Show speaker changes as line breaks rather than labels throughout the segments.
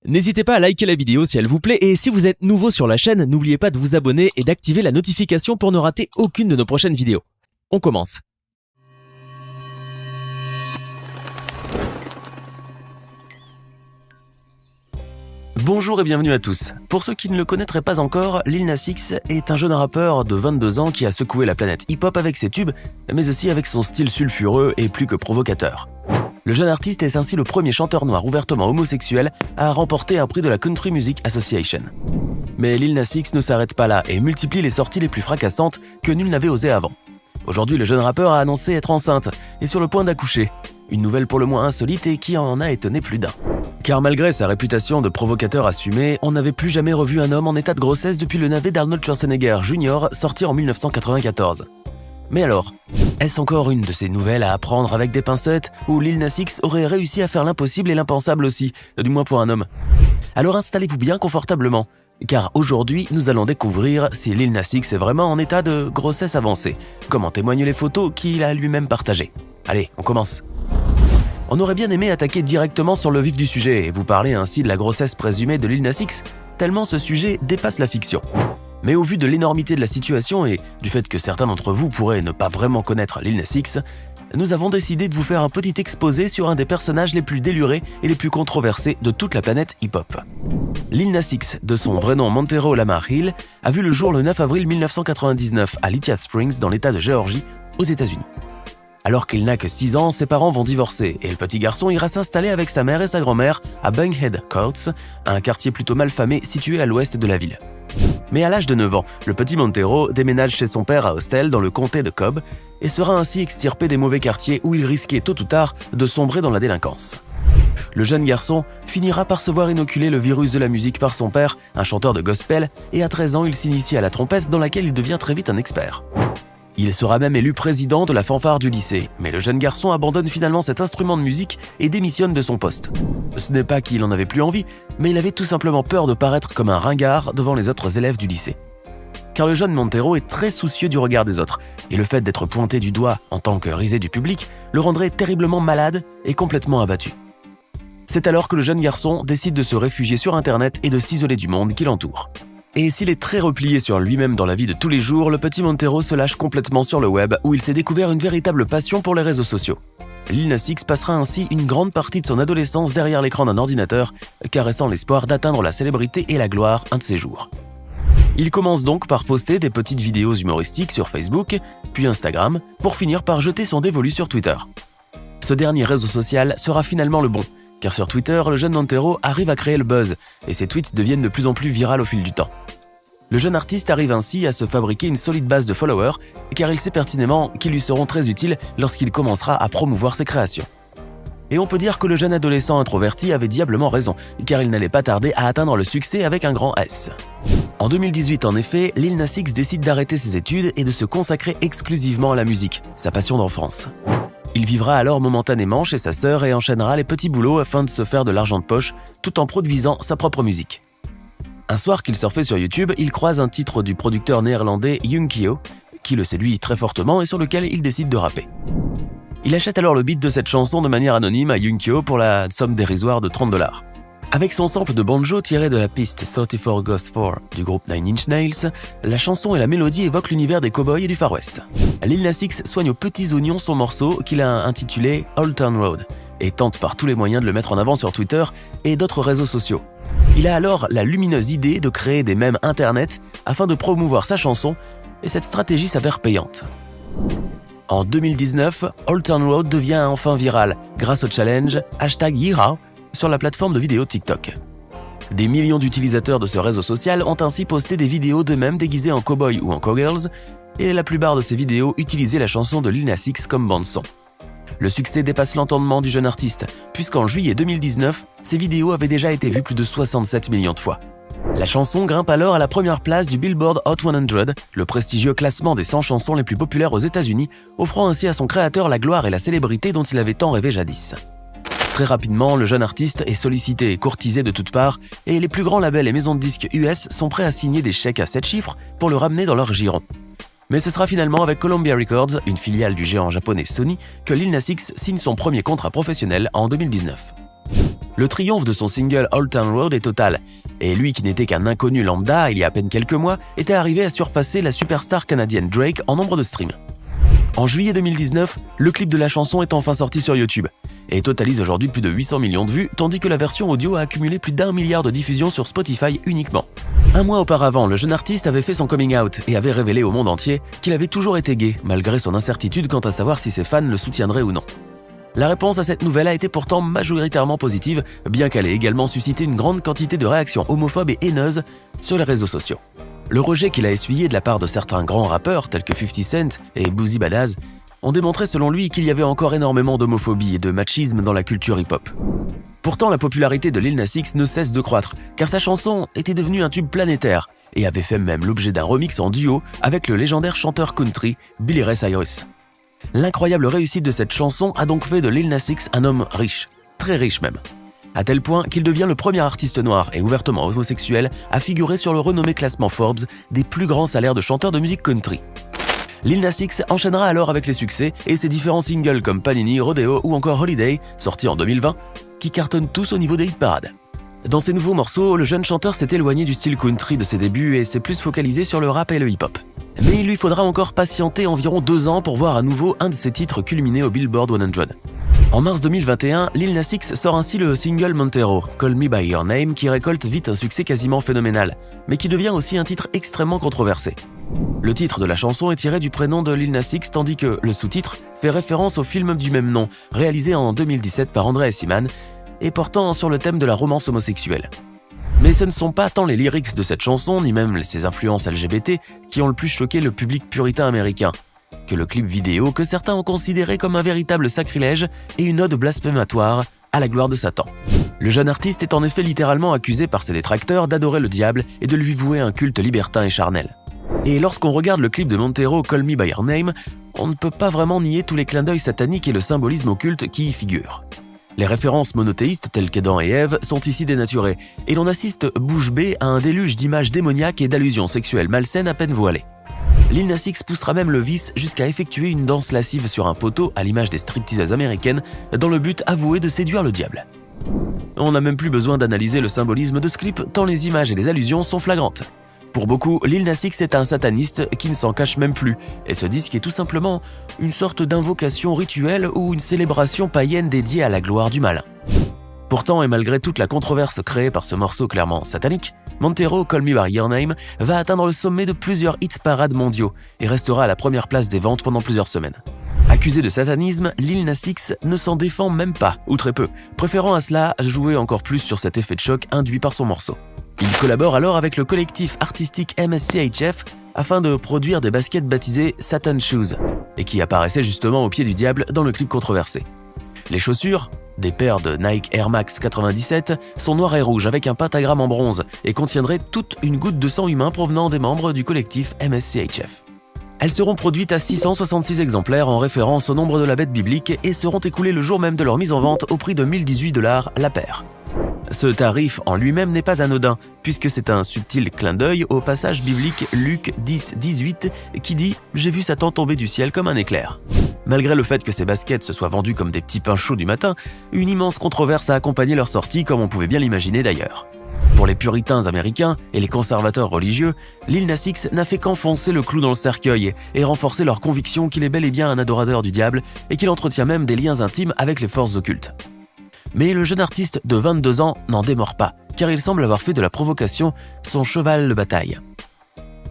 N'hésitez pas à liker la vidéo si elle vous plaît et si vous êtes nouveau sur la chaîne, n'oubliez pas de vous abonner et d'activer la notification pour ne rater aucune de nos prochaines vidéos. On commence. Bonjour et bienvenue à tous. Pour ceux qui ne le connaîtraient pas encore, Lil Nas X est un jeune rappeur de 22 ans qui a secoué la planète hip-hop avec ses tubes, mais aussi avec son style sulfureux et plus que provocateur. Le jeune artiste est ainsi le premier chanteur noir ouvertement homosexuel à remporter un prix de la Country Music Association. Mais Lil Nas X ne s'arrête pas là et multiplie les sorties les plus fracassantes que nul n'avait osé avant. Aujourd'hui, le jeune rappeur a annoncé être enceinte et sur le point d'accoucher. Une nouvelle pour le moins insolite et qui en a étonné plus d'un. Car malgré sa réputation de provocateur assumé, on n'avait plus jamais revu un homme en état de grossesse depuis le navet d'Arnold Schwarzenegger Jr. sorti en 1994. Mais alors, est-ce encore une de ces nouvelles à apprendre avec des pincettes où Lil Nas X aurait réussi à faire l'impossible et l'impensable aussi, du moins pour un homme? Alors installez-vous bien confortablement, car aujourd'hui nous allons découvrir si Lil Nas X est vraiment en état de grossesse avancée, comme en témoignent les photos qu'il a lui-même partagées. Allez, on commence. On aurait bien aimé attaquer directement sur le vif du sujet et vous parler ainsi de la grossesse présumée de Lil Nas X, tellement ce sujet dépasse la fiction. Mais au vu de l'énormité de la situation et du fait que certains d'entre vous pourraient ne pas vraiment connaître Lil Nas X, nous avons décidé de vous faire un petit exposé sur un des personnages les plus délurés et les plus controversés de toute la planète hip-hop. Lil Nas X, de son vrai nom Montero Lamar Hill, a vu le jour le 9 avril 1999 à Lithia Springs dans l'état de Géorgie, aux États-Unis. Alors qu'il n'a que 6 ans, ses parents vont divorcer et le petit garçon ira s'installer avec sa mère et sa grand-mère à Bankhead Courts, un quartier plutôt malfamé situé à l'ouest de la ville. Mais à l'âge de 9 ans, le petit Montero déménage chez son père à Austell dans le comté de Cobb et sera ainsi extirpé des mauvais quartiers où il risquait tôt ou tard de sombrer dans la délinquance. Le jeune garçon finira par se voir inoculer le virus de la musique par son père, un chanteur de gospel, et à 13 ans il s'initie à la trompette dans laquelle il devient très vite un expert. Il sera même élu président de la fanfare du lycée, mais le jeune garçon abandonne finalement cet instrument de musique et démissionne de son poste. Ce n'est pas qu'il en avait plus envie, mais il avait tout simplement peur de paraître comme un ringard devant les autres élèves du lycée. Car le jeune Montero est très soucieux du regard des autres, et le fait d'être pointé du doigt en tant que risé du public le rendrait terriblement malade et complètement abattu. C'est alors que le jeune garçon décide de se réfugier sur Internet et de s'isoler du monde qui l'entoure. Et s'il est très replié sur lui-même dans la vie de tous les jours, le petit Montero se lâche complètement sur le web où il s'est découvert une véritable passion pour les réseaux sociaux. Lil Nas X passera ainsi une grande partie de son adolescence derrière l'écran d'un ordinateur, caressant l'espoir d'atteindre la célébrité et la gloire un de ces jours. Il commence donc par poster des petites vidéos humoristiques sur Facebook, puis Instagram, pour finir par jeter son dévolu sur Twitter. Ce dernier réseau social sera finalement le bon, car sur Twitter, le jeune Montero arrive à créer le buzz et ses tweets deviennent de plus en plus virales au fil du temps. Le jeune artiste arrive ainsi à se fabriquer une solide base de followers car il sait pertinemment qu'ils lui seront très utiles lorsqu'il commencera à promouvoir ses créations. Et on peut dire que le jeune adolescent introverti avait diablement raison car il n'allait pas tarder à atteindre le succès avec un grand S. En 2018 en effet, Lil Nas X décide d'arrêter ses études et de se consacrer exclusivement à la musique, sa passion d'enfance. Il vivra alors momentanément chez sa sœur et enchaînera les petits boulots afin de se faire de l'argent de poche tout en produisant sa propre musique. Un soir qu'il surfait sur YouTube, il croise un titre du producteur néerlandais Yunkio qui le séduit très fortement et sur lequel il décide de rapper. Il achète alors le beat de cette chanson de manière anonyme à Yunkio pour la somme dérisoire de $30. Avec son sample de banjo tiré de la piste 34 Ghost 4 du groupe Nine Inch Nails, la chanson et la mélodie évoquent l'univers des cow-boys et du Far West. Lil Nas X soigne aux petits oignons son morceau qu'il a intitulé Old Town Road et tente par tous les moyens de le mettre en avant sur Twitter et d'autres réseaux sociaux. Il a alors la lumineuse idée de créer des mèmes internet afin de promouvoir sa chanson et cette stratégie s'avère payante. En 2019, Old Town Road devient enfin viral grâce au challenge #Yeehaw sur la plateforme de vidéo TikTok. Des millions d'utilisateurs de ce réseau social ont ainsi posté des vidéos d'eux-mêmes déguisés en cow-boys ou en cowgirls et la plupart de ces vidéos utilisaient la chanson de Lil Nas X comme bande-son. Le succès dépasse l'entendement du jeune artiste, puisqu'en juillet 2019, ces vidéos avaient déjà été vues plus de 67 millions de fois. La chanson grimpe alors à la première place du Billboard Hot 100, le prestigieux classement des 100 chansons les plus populaires aux États-Unis, offrant ainsi à son créateur la gloire et la célébrité dont il avait tant rêvé jadis. Très rapidement, le jeune artiste est sollicité et courtisé de toutes parts, et les plus grands labels et maisons de disques US sont prêts à signer des chèques à 7 chiffres pour le ramener dans leur giron. Mais ce sera finalement avec Columbia Records, une filiale du géant japonais Sony, que Lil Nas X signe son premier contrat professionnel en 2019. Le triomphe de son single Old Town Road est total, et lui qui n'était qu'un inconnu lambda il y a à peine quelques mois, était arrivé à surpasser la superstar canadienne Drake en nombre de streams. En juillet 2019, le clip de la chanson est enfin sorti sur YouTube, et totalise aujourd'hui plus de 800 millions de vues, tandis que la version audio a accumulé plus d'1 milliard de diffusions sur Spotify uniquement. Un mois auparavant, le jeune artiste avait fait son coming out et avait révélé au monde entier qu'il avait toujours été gay, malgré son incertitude quant à savoir si ses fans le soutiendraient ou non. La réponse à cette nouvelle a été pourtant majoritairement positive, bien qu'elle ait également suscité une grande quantité de réactions homophobes et haineuses sur les réseaux sociaux. Le rejet qu'il a essuyé de la part de certains grands rappeurs tels que 50 Cent et Boosie Badazz ont démontré selon lui qu'il y avait encore énormément d'homophobie et de machisme dans la culture hip-hop. Pourtant, la popularité de Lil Nas X ne cesse de croître, car sa chanson était devenue un tube planétaire et avait fait même l'objet d'un remix en duo avec le légendaire chanteur country Billy Ray Cyrus. L'incroyable réussite de cette chanson a donc fait de Lil Nas X un homme riche, très riche même, à tel point qu'il devient le premier artiste noir et ouvertement homosexuel à figurer sur le renommé classement Forbes des plus grands salaires de chanteurs de musique country. Lil Nas X enchaînera alors avec les succès et ses différents singles comme Panini, Rodeo ou encore Holiday, sortis en 2020, qui cartonnent tous au niveau des hit parades. Dans ses nouveaux morceaux, le jeune chanteur s'est éloigné du style country de ses débuts et s'est plus focalisé sur le rap et le hip-hop. Mais il lui faudra encore patienter environ 2 ans pour voir à nouveau un de ses titres culminer au Billboard 100. En mars 2021, Lil Nas X sort ainsi le single Montero, Call Me By Your Name, qui récolte vite un succès quasiment phénoménal, mais qui devient aussi un titre extrêmement controversé. Le titre de la chanson est tiré du prénom de Lil Nas X, tandis que le sous-titre fait référence au film du même nom, réalisé en 2017 par André Essiman, et portant sur le thème de la romance homosexuelle. Mais ce ne sont pas tant les lyrics de cette chanson, ni même ses influences LGBT, qui ont le plus choqué le public puritain américain, que le clip vidéo que certains ont considéré comme un véritable sacrilège et une ode blasphématoire à la gloire de Satan. Le jeune artiste est en effet littéralement accusé par ses détracteurs d'adorer le diable et de lui vouer un culte libertin et charnel. Et lorsqu'on regarde le clip de Montero, Call Me By Your Name, on ne peut pas vraiment nier tous les clins d'œil sataniques et le symbolisme occulte qui y figurent. Les références monothéistes telles qu'Adam et Ève sont ici dénaturées, et l'on assiste bouche bée à un déluge d'images démoniaques et d'allusions sexuelles malsaines à peine voilées. Lil Nas X poussera même le vice jusqu'à effectuer une danse lascive sur un poteau à l'image des stripteaseuses américaines dans le but avoué de séduire le diable. On n'a même plus besoin d'analyser le symbolisme de ce clip tant les images et les allusions sont flagrantes. Pour beaucoup, Lil Nas X est un sataniste qui ne s'en cache même plus, et ce disque est tout simplement une sorte d'invocation rituelle ou une célébration païenne dédiée à la gloire du mal. Pourtant, et malgré toute la controverse créée par ce morceau clairement satanique, Montero, Call Me By Your Name va atteindre le sommet de plusieurs hit parades mondiaux et restera à la première place des ventes pendant plusieurs semaines. Accusé de satanisme, Lil Nas X ne s'en défend même pas, ou très peu, préférant à cela jouer encore plus sur cet effet de choc induit par son morceau. Il collabore alors avec le collectif artistique MSCHF afin de produire des baskets baptisées Satan Shoes et qui apparaissaient justement au pied du diable dans le clip controversé. Les chaussures, des paires de Nike Air Max 97, sont noires et rouges avec un pentagramme en bronze et contiendraient toute une goutte de sang humain provenant des membres du collectif MSCHF. Elles seront produites à 666 exemplaires en référence au nombre de la bête biblique et seront écoulées le jour même de leur mise en vente au prix de 1018$ la paire. Ce tarif en lui-même n'est pas anodin, puisque c'est un subtil clin d'œil au passage biblique Luc 10-18 qui dit « J'ai vu Satan tomber du ciel comme un éclair ». Malgré le fait que ces baskets se soient vendues comme des petits pains chauds du matin, une immense controverse a accompagné leur sortie comme on pouvait bien l'imaginer d'ailleurs. Pour les puritains américains et les conservateurs religieux, Lil Nas X n'a fait qu'enfoncer le clou dans le cercueil et renforcer leur conviction qu'il est bel et bien un adorateur du diable et qu'il entretient même des liens intimes avec les forces occultes. Mais le jeune artiste de 22 ans n'en démord pas, car il semble avoir fait de la provocation son cheval de bataille.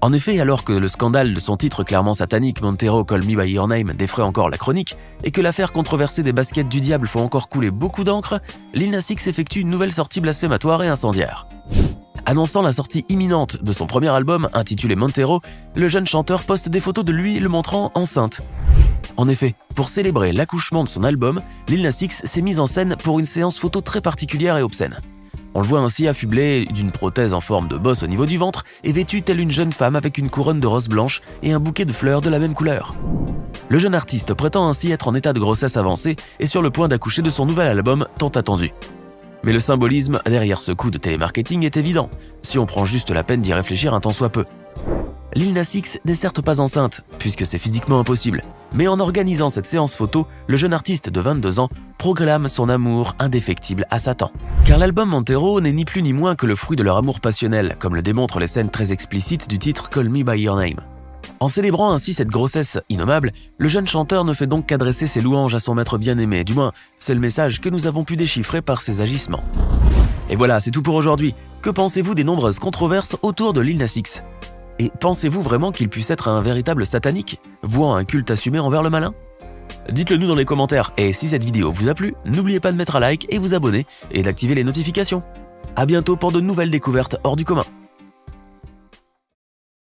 En effet, alors que le scandale de son titre clairement satanique Montero Call Me By Your Name défraie encore la chronique, et que l'affaire controversée des baskets du diable fait encore couler beaucoup d'encre, Lil Nas X effectue une nouvelle sortie blasphématoire et incendiaire. Annonçant la sortie imminente de son premier album intitulé Montero, le jeune chanteur poste des photos de lui le montrant enceinte. En effet, pour célébrer l'accouchement de son album, Lil Nas X s'est mise en scène pour une séance photo très particulière et obscène. On le voit ainsi affublé d'une prothèse en forme de bosse au niveau du ventre et vêtu telle une jeune femme avec une couronne de roses blanches et un bouquet de fleurs de la même couleur. Le jeune artiste prétend ainsi être en état de grossesse avancée et sur le point d'accoucher de son nouvel album tant attendu. Mais le symbolisme derrière ce coup de télémarketing est évident, si on prend juste la peine d'y réfléchir un tant soit peu. Lil Nas X n'est certes pas enceinte, puisque c'est physiquement impossible, Mais en organisant cette séance photo, le jeune artiste de 22 ans proclame son amour indéfectible à Satan. Car l'album Montero n'est ni plus ni moins que le fruit de leur amour passionnel, comme le démontrent les scènes très explicites du titre Call Me By Your Name. En célébrant ainsi cette grossesse innommable, le jeune chanteur ne fait donc qu'adresser ses louanges à son maître bien-aimé, du moins c'est le message que nous avons pu déchiffrer par ses agissements. Et voilà, c'est tout pour aujourd'hui. Que pensez-vous des nombreuses controverses autour de Lil Nas X? Et pensez-vous vraiment qu'il puisse être un véritable satanique, vouant un culte assumé envers le malin? Dites-le nous dans les commentaires, et si cette vidéo vous a plu, n'oubliez pas de mettre un like et vous abonner, et d'activer les notifications. À bientôt pour de nouvelles découvertes hors du commun.